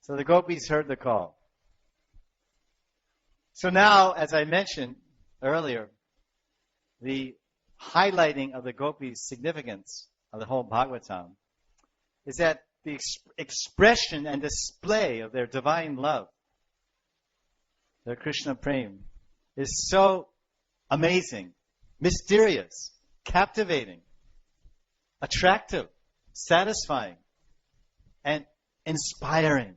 So the gopis heard the call. So now, as I mentioned earlier, the highlighting of the gopis' significance of the whole Bhagavatam is that the expression and display of their divine love, their Krishna Prem, is so amazing, mysterious, captivating, attractive, satisfying, and inspiring.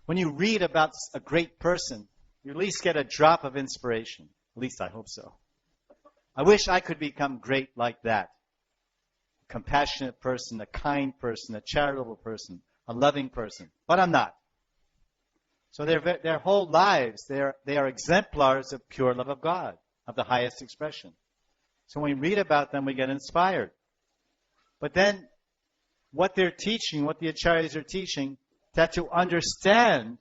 When you read about a great person, you at least get a drop of inspiration. At least I hope so. I wish I could become great like that. A compassionate person, a kind person, a charitable person, a loving person. But I'm not. So their whole lives, they are exemplars of pure love of God, of the highest expression. So when we read about them, we get inspired. But then, what they're teaching, what the acharyas are teaching, that to understand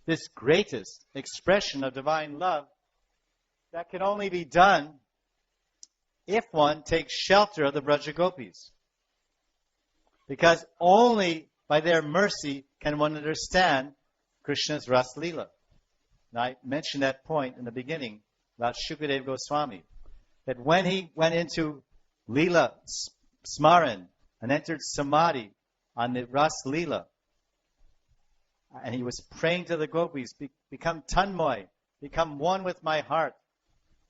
this greatest expression of divine love, that can only be done if one takes shelter of the Braja Gopis. Because only by their mercy can one understand Krishna's Ras Leela. Now, I mentioned that point in the beginning about Shukadeva Goswami, that when he went into Leela Smaran and entered Samadhi on the Ras Leela, and he was praying to the gopis, become tanmoy, become one with my heart.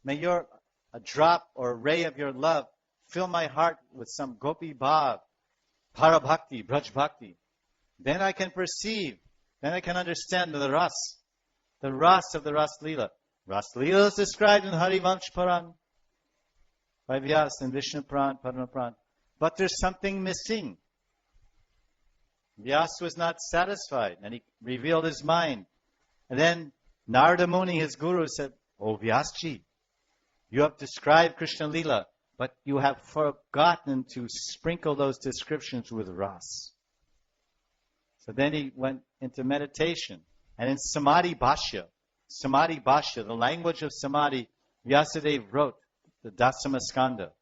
May a drop or a ray of your love fill my heart with some gopi bhav, parabhakti, braj bhakti. Then I can perceive, then I can understand the ras of the Ras Leela. Ras Leela is described in Harivansh Puran by Vyas and Vishnu Puran, Padma Puran. But there's something missing. Vyas was not satisfied, and he revealed his mind. And then Narada Muni, his guru, said, "Oh Vyasji, you have described Krishna Leela, but you have forgotten to sprinkle those descriptions with ras." So then he went into meditation. And in Samadhi Bhashya, the language of Samadhi, Vyasadeva wrote the Dasama Skanda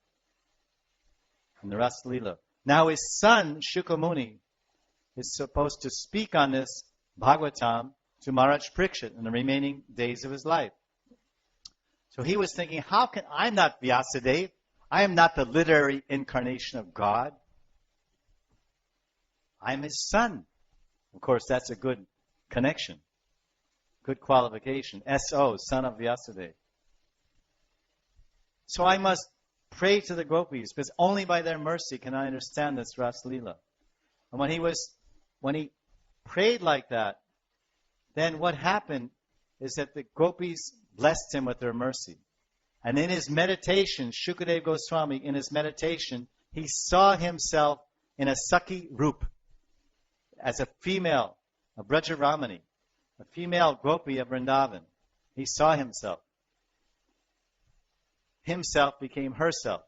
in the Ras Leela. Now his son, Shukamuni, is supposed to speak on this Bhagavatam to Maharaj Parikshit in the remaining days of his life. So he was thinking, how can, I'm not Vyasadeva, I am not the literary incarnation of God. I'm his son. Of course, that's a good connection, good qualification. S.O., son of Vyasadeva. So I must pray to the gopis, because only by their mercy can I understand this Ras Leela. And when he prayed like that, then what happened is that the gopis blessed him with their mercy. And in his meditation, Shukadeva Goswami, in his meditation, he saw himself in a Sakhi Roop, as a female, a Brajaramani, a female gopi of Vrindavan. He saw himself. Himself became herself.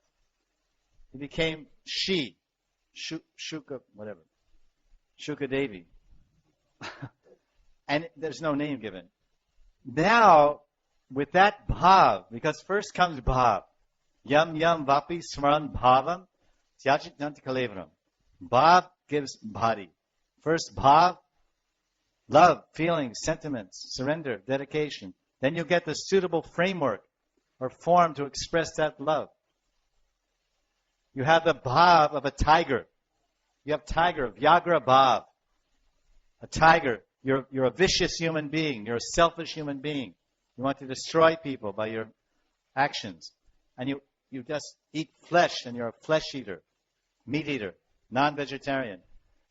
He became she, Shuka, whatever, Shukadevi. And there's no name given. Now, with that bhav, because first comes bhav, yam yam vapi smaran bhavam, tyajit nanti kalevram. Bhav gives bhati. First bhav, love, feelings, sentiments, surrender, dedication. Then you get the suitable framework or form to express that love. You have the bhav of a tiger. You have tiger, Vyagra bhav. A tiger. You're a vicious human being. You're a selfish human being. You want to destroy people by your actions. And you just eat flesh, and you're a flesh eater, meat eater, non-vegetarian.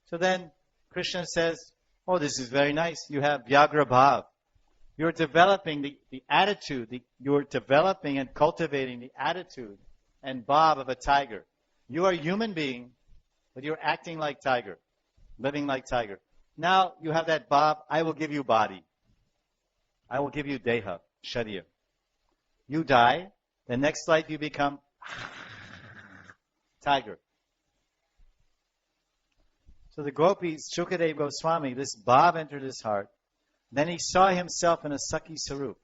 So then Krishna says, oh, this is very nice. You have Vyagra bhav. You're developing the attitude, you're developing and cultivating the attitude and bhav of a tiger. You are a human being, but you're acting like tiger, living like tiger. Now you have that bhav, I will give you body. I will give you deha, sharir. You die, the next life you become tiger. So the gopis, Shukadeva Goswami, this bhav entered his heart. Then he saw himself in a Sakhi Sarup.